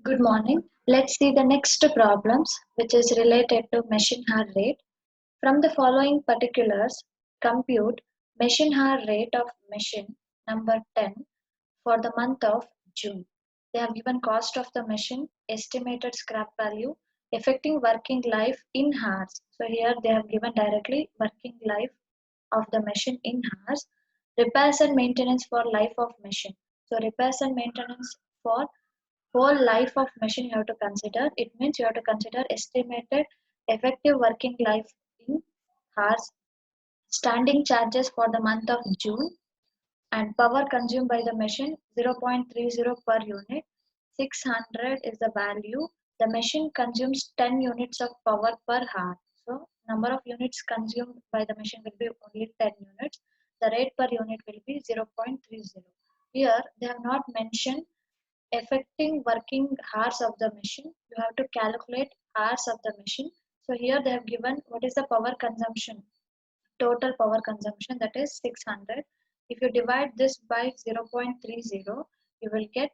Good morning. Let's see the next problems which is related to machine hour rate. From the following particulars, compute machine hour rate of machine number 10 for the month of June. They have given cost of the machine, estimated scrap value, affecting working life in hours. So here they have given directly working life of the machine in hours, repairs and maintenance for life of machine. So repairs and maintenance for whole life of machine you have to consider. It means you have to consider estimated effective working life in hours, standing charges for the month of June, and power consumed by the machine 0.30 per unit. 600 is the value. The machine consumes 10 units of power per hour. So number of units consumed by the machine will be only 10 units. The rate per unit will be 0.30. Here they have not mentioned affecting working hours of the machine. You have to calculate hours of the machine. So here they have given what is the power consumption, total power consumption, that is 600. If you divide this by 0.30, you will get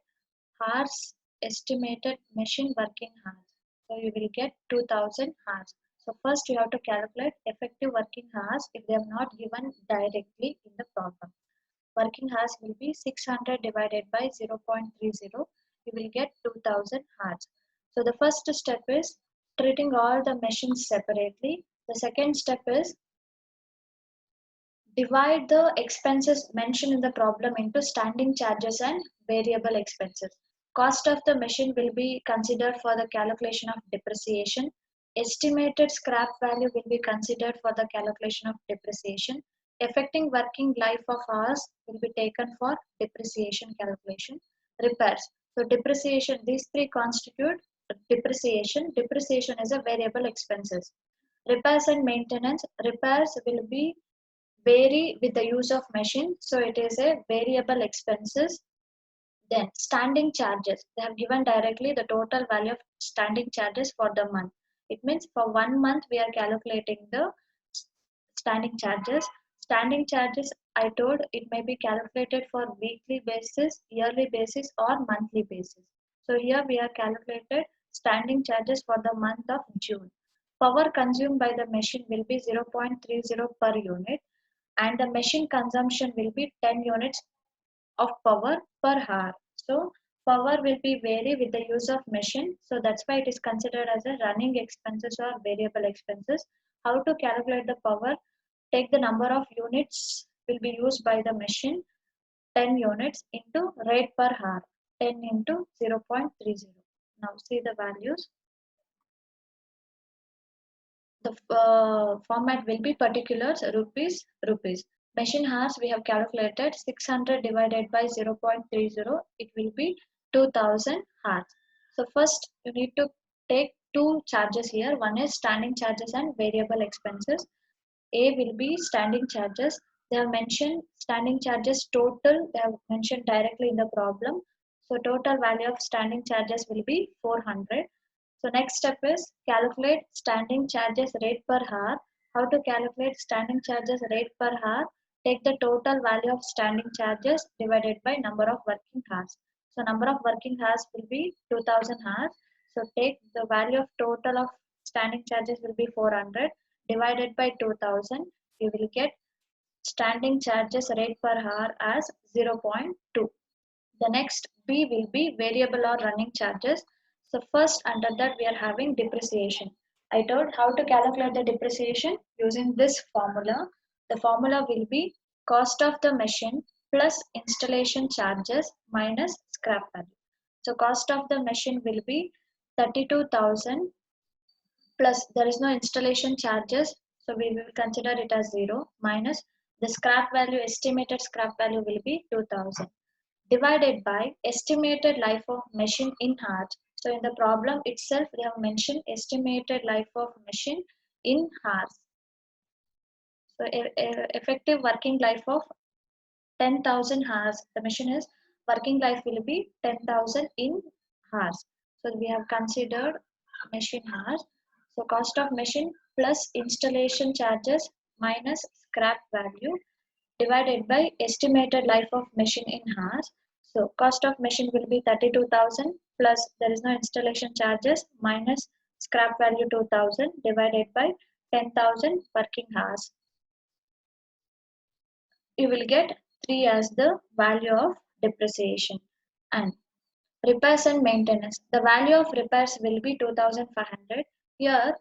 hours estimated machine working hours. So you will get 2000 hours. So first you have to calculate effective working hours if they have not given directly in the problem. Working hours will be 600 divided by 0.30. You will get 2000 hours. So the first step is treating all the machines separately. The second step is divide the expenses mentioned in the problem into standing charges and variable expenses. Cost of the machine will be considered for the calculation of depreciation. Estimated scrap value will be considered for the calculation of depreciation. Affecting working life of hours will be taken for depreciation calculation. Repairs. So depreciation, these three constitute depreciation. Depreciation is a variable expenses. Repairs and maintenance. Repairs will be vary with the use of machine, so it is a variable expenses. Then standing charges, they have given directly the total value of standing charges for the month. It means for 1 month we are calculating the standing charges. Standing charges, I told, it may be calculated for weekly basis, yearly basis, or monthly basis. So here we are calculated standing charges for the month of June. Power consumed by the machine will be 0.30 per unit, and the machine consumption will be 10 units of power per hour. So power will be vary with the use of machine. So that's why it is considered as a running expenses or variable expenses. How to calculate the power? Take the number of units will be used by the machine, 10 units into rate per hour, 10 into 0.30. Now see the values. The format will be particulars, rupees. Machine hours we have calculated 600 divided by 0.30, it will be 2000 hours. So first you need to take two charges here. One is standing charges and variable expenses. A will be standing charges. They have mentioned standing charges total, they have mentioned directly in the problem. So total value of standing charges will be 400. So next step is calculate standing charges rate per hour. How to calculate standing charges rate per hour? Take the total value of standing charges divided by number of working hours. So number of working hours will be 2000 hours. So take the value of total of standing charges will be 400 divided by 2000. You will get standing charges rate per hour as 0.2. The next B will be variable or running charges. So first under that we are having depreciation. I told how to calculate the depreciation using this formula. The formula will be cost of the machine plus installation charges minus scrap value. So cost of the machine will be 32,000 plus there is no installation charges, so we will consider it as 0, minus the scrap value, estimated scrap value will be 2000, divided by estimated life of machine in hours. So in the problem itself they have mentioned estimated life of machine in hours. So effective working life of 10,000 hours, the machine is working life will be 10,000 in hours. So we have considered machine hours. So cost of machine plus installation charges minus scrap value divided by estimated life of machine in hours. So cost of machine will be 32,000 plus there is no installation charges minus scrap value 2000 divided by 10,000 working hours. You will get 3 as the value of depreciation. And repairs and maintenance. The value of repairs will be 2500. Here,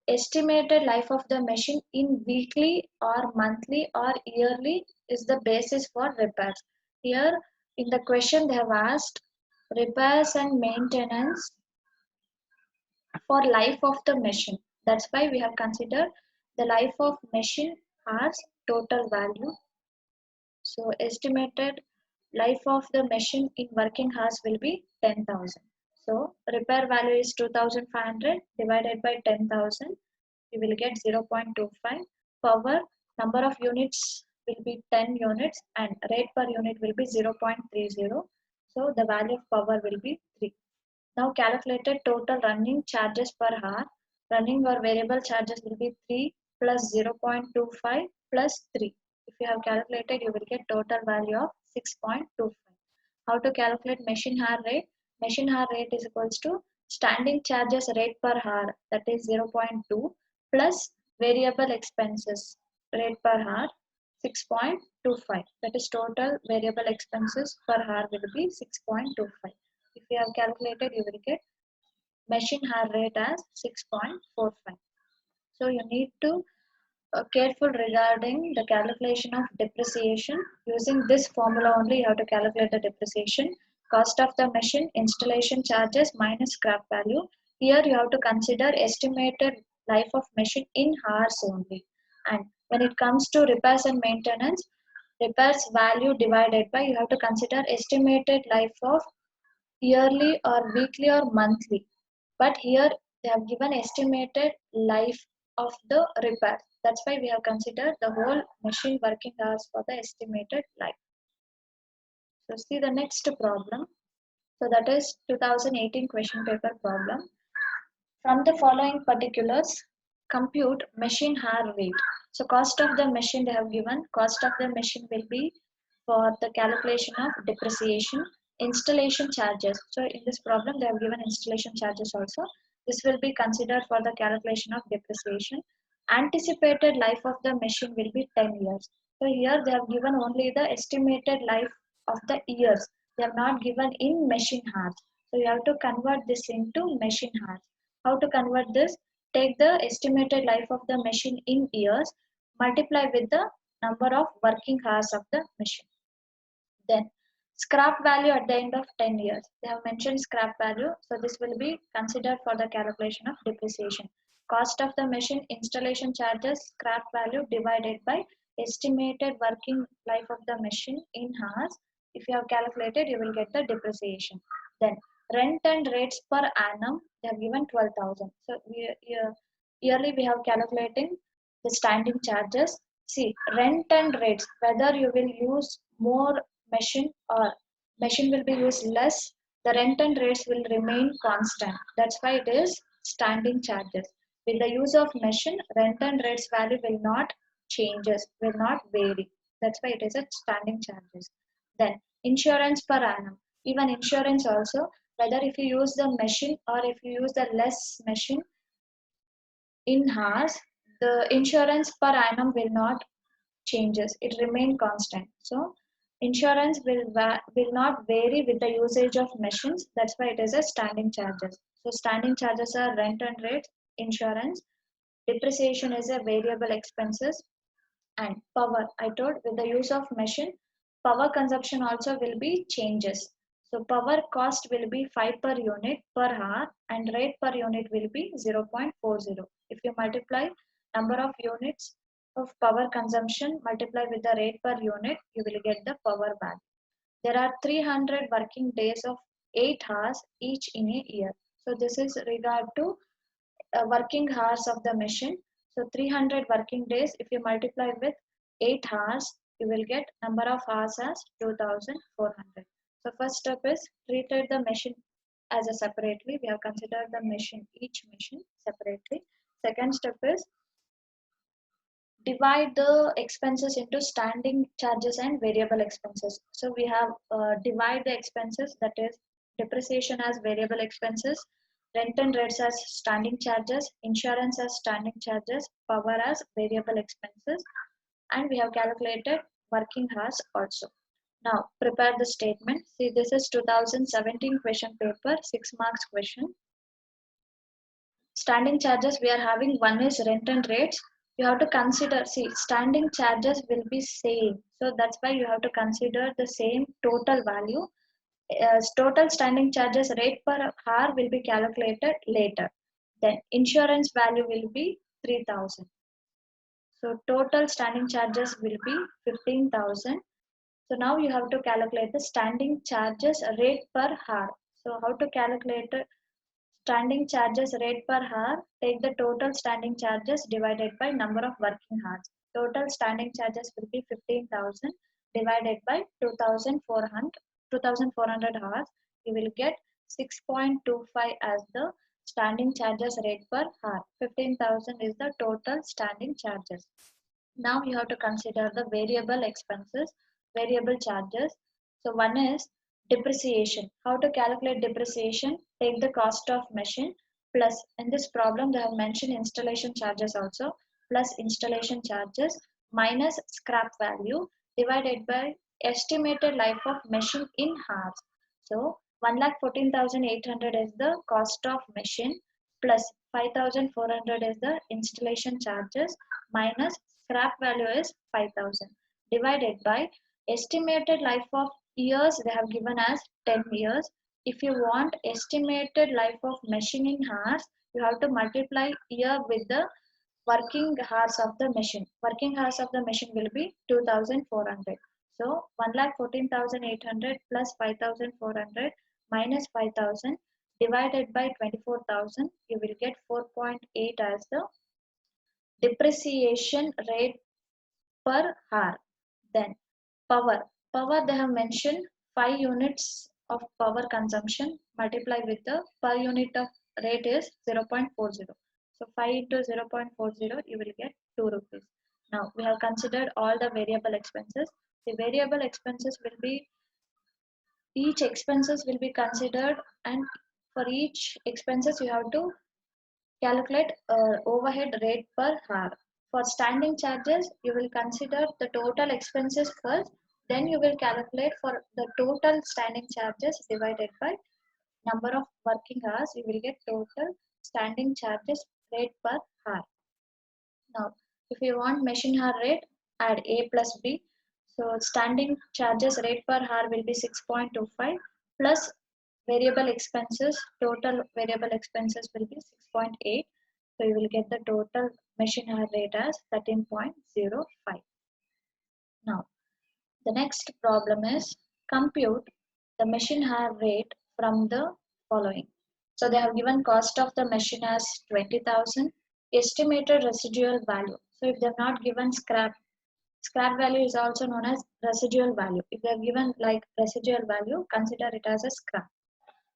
estimated life of the machine in weekly or monthly or yearly is the basis for repairs. Here, in the question, they have asked repairs and maintenance for life of the machine. That's why we have considered the life of machine as total value. So estimated life of the machine in working hours will be 10,000. So repair value is 2,500 divided by 10,000. You will get 0.25. Power number of units will be 10 units and rate per unit will be 0.30. So the value of power will be 3. Now calculated total running charges per hour. Running or variable charges will be 3 plus 0.25 plus 3. If you have calculated, you will get total value of 6.25. How to calculate machine hour rate? Machine hour rate is equals to standing charges rate per hour, that is 0.2, plus variable expenses rate per hour 6.25. That is total variable expenses per hour will be 6.25. If you have calculated, you will get machine hour rate as 6.45. So you need to careful regarding the calculation of depreciation. Using this formula only, you have to calculate the depreciation. Cost of the machine, installation charges minus scrap value. Here you have to consider estimated life of machine in hours only. And when it comes to repairs and maintenance, repairs value divided by, you have to consider estimated life of yearly or weekly or monthly. But here they have given estimated life of the repair. That's why we have considered the whole machine working hours for the estimated life. So see the next problem. So that is 2018 question paper problem. From the following particulars, compute machine hour rate. So cost of the machine they have given. Cost of the machine will be for the calculation of depreciation, installation charges. So in this problem they have given installation charges also. This will be considered for the calculation of depreciation. Anticipated life of the machine will be 10 years. So here they have given only the estimated life of the years. They have not given in machine hours. So you have to convert this into machine hours. How to convert this? Take the estimated life of the machine in years, multiply with the number of working hours of the machine. Then scrap value at the end of 10 years. They have mentioned scrap value. So this will be considered for the calculation of depreciation. Cost of the machine, installation charges, scrap value divided by estimated working life of the machine in hours. If you have calculated, you will get the depreciation. Then rent and rates per annum, they have given 12,000. So yearly we have calculating the standing charges. See, rent and rates, whether you will use more machine or machine will be used less, the rent and rates will remain constant. That's why it is standing charges. With the use of machine, rent and rates value will not changes, will not vary. That's why it is a standing charges. Then insurance per annum. Even insurance also, whether if you use the machine or if you use the less machine in hours, the insurance per annum will not changes. It remain constant. So insurance will not vary with the usage of machines. That's why it is a standing charges. So standing charges are rent and rates, insurance. Depreciation is a variable expenses, and power. I told with the use of machine, power consumption also will be changes. So power cost will be 5 per unit per hour and rate per unit will be 0.40. If you multiply number of units of power consumption multiply with the rate per unit, you will get the power value. There are 300 working days of 8 hours each in a year. So this is regard to working hours of the machine. So 300 working days, if you multiply with 8 hours, you will get number of hours as 2400. So first step is treated the machine as a separately. We have considered the machine, each machine separately. Second step is divide the expenses into standing charges and variable expenses. So we have divide the expenses, that is depreciation as variable expenses, rent and rates as standing charges, insurance as standing charges, power as variable expenses, and we have calculated working hours also. Now prepare the statement. See, this is 2017 question paper, 6 marks question. Standing charges we are having, one is rent and rates. You have to consider, see, standing charges will be same, so that's why you have to consider the same total value. Total standing charges rate per hour will be calculated later. Then insurance value will be 3000. So total standing charges will be 15,000. So now you have to calculate the standing charges rate per hour. So how to calculate the standing charges rate per hour? Take the total standing charges divided by number of working hours. Total standing charges will be 15,000 divided by 2,400 hours. You will get 6.25 as the standing charges rate per hour. 15,000 is the total standing charges. Now you have to consider the variable expenses, variable charges. So one is depreciation. How to calculate depreciation? Take the cost of machine plus, in this problem they have mentioned installation charges also, plus installation charges minus scrap value divided by estimated life of machine in hours. So 1,14,800 is the cost of machine plus 5,400 is the installation charges minus scrap value is 5,000 divided by estimated life of years they have given as 10 years. If you want estimated life of machine in hours, you have to multiply year with the working hours of the machine. Working hours of the machine will be 2,400. So 1,14,800 plus 5,400 minus 5,000 divided by 24,000, you will get 4.8 as the depreciation rate per hour. Then power. Power they have mentioned 5 units of power consumption multiply with the per unit of rate is 0.40. So 5 into 0.40 you will get 2 rupees. Now we have considered all the variable expenses. The variable expenses will be, each expenses will be considered, and for each expenses you have to calculate overhead rate per hour. For standing charges, you will consider the total expenses first, then you will calculate for the total standing charges divided by number of working hours, you will get total standing charges rate per hour. Now, if you want machine hour rate, add A plus B. So standing charges rate per hour will be 6.25 plus variable expenses, total variable expenses will be 6.8. So you will get the total machine hour rate as 13.05. Now, the next problem is compute the machine hour rate from the following. So they have given cost of the machine as 20,000, estimated residual value. So if they have not given scrap, scrap value is also known as residual value. If they have given like residual value, consider it as a scrap.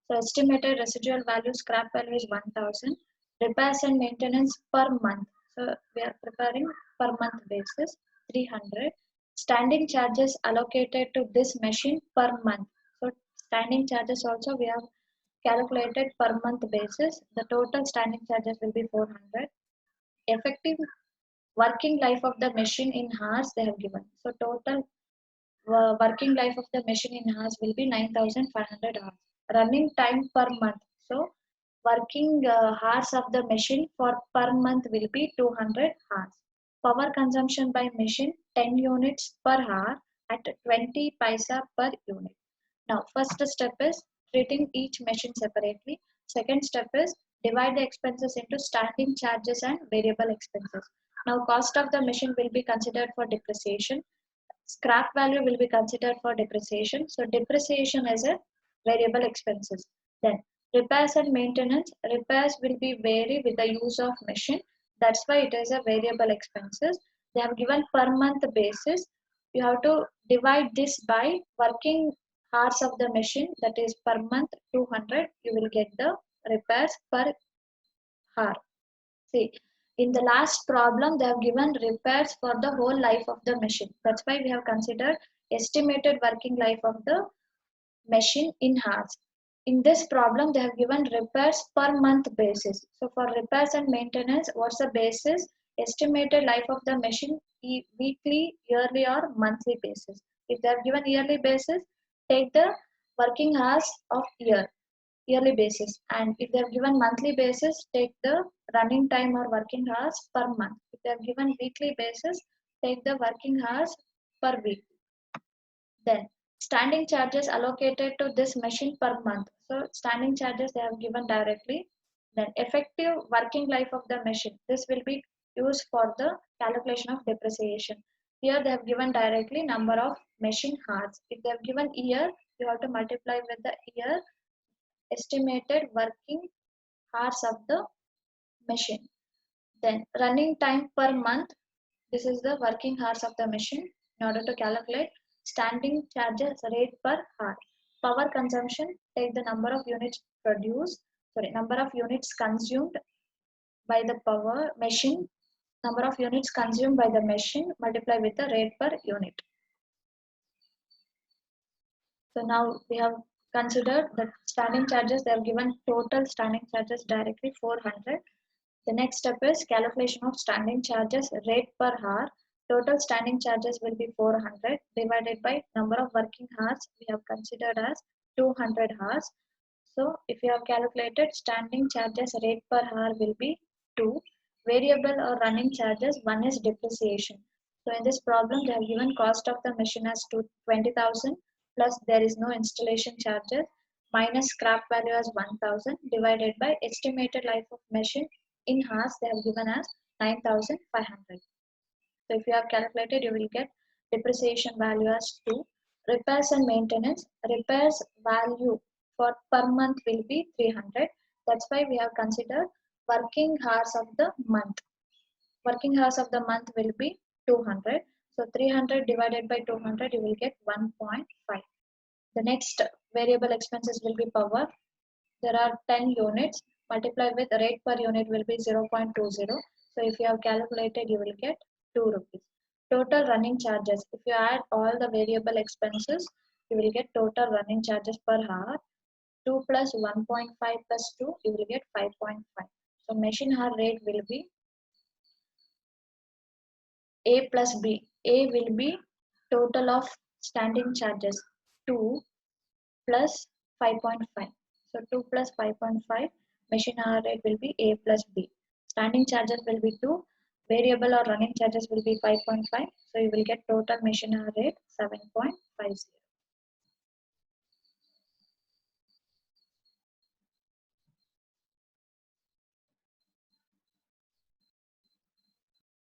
So estimated residual value, scrap value is 1,000. Repairs and maintenance per month. So we are preparing per month basis 300. Standing charges allocated to this machine per month. So standing charges also we have calculated per month basis. The total standing charges will be 400. Effective working life of the machine in hours they have given. So total working life of the machine in hours will be 9,500 hours. Running time per month. So working hours of the machine for per month will be 200 hours. Power consumption by machine 10 units per hour at 20 paisa per unit. Now first step is treating each machine separately. Second step is divide the expenses into standing charges and variable expenses. Now cost of the machine will be considered for depreciation. Scrap value will be considered for depreciation. So depreciation is a variable expenses. Then repairs and maintenance. Repairs will be vary with the use of machine. That's why it is a variable expenses. They have given per month basis. You have to divide this by working hours of the machine, that is per month 200. You will get the repairs per hour. See, in the last problem, they have given repairs for the whole life of the machine. That's why we have considered estimated working life of the machine in hours. In this problem, they have given repairs per month basis. So for repairs and maintenance, what's the basis? Estimated life of the machine weekly, yearly or monthly basis. If they have given yearly basis, take the working hours of yearly basis. And if they have given monthly basis, take the running time or working hours per month. If they have given weekly basis, take the working hours per week. Then standing charges allocated to this machine per month. So standing charges they have given directly. Then effective working life of the machine. This will be used for the calculation of depreciation. Here they have given directly number of machine hours. If they have given year, you have to multiply with the year estimated working hours of the machine. Then running time per month. This is the working hours of the machine. In order to calculate standing charges rate per hour. Power consumption, take the number of units produced, number of units consumed by the power machine, number of units consumed by the machine, multiply with the rate per unit. So now we have considered the standing charges. They have given total standing charges directly 400. The next step is calculation of standing charges rate per hour. Total standing charges will be 400 divided by number of working hours we have considered as 200 hours. So if you have calculated standing charges rate per hour will be 2. Variable or running charges, 1 is depreciation. So in this problem they have given cost of the machine as 20,000 plus there is no installation charges minus scrap value as 1,000 divided by estimated life of machine in hours they have given as 9,500. So if you have calculated, you will get depreciation value as 2. Repairs and maintenance, repairs value for per month will be 300. That's why we have considered working hours of the month. Working hours of the month will be 200. So 300 divided by 200, you will get 1.5. The next variable expenses will be power. There are 10 units. Multiply with rate per unit will be 0.20. So if you have calculated, you will get 2 rupees. Total running charges. If you add all the variable expenses, you will get total running charges per hour. 2 plus 1.5 plus 2, you will get 5.5. So machine hour rate will be A plus B. A will be total of standing charges 2 plus 5.5. So 2 plus 5.5, machine hour rate will be A plus B. Standing charges will be 2, variable or running charges will be 5.5. So you will get total machine hour rate 7.50.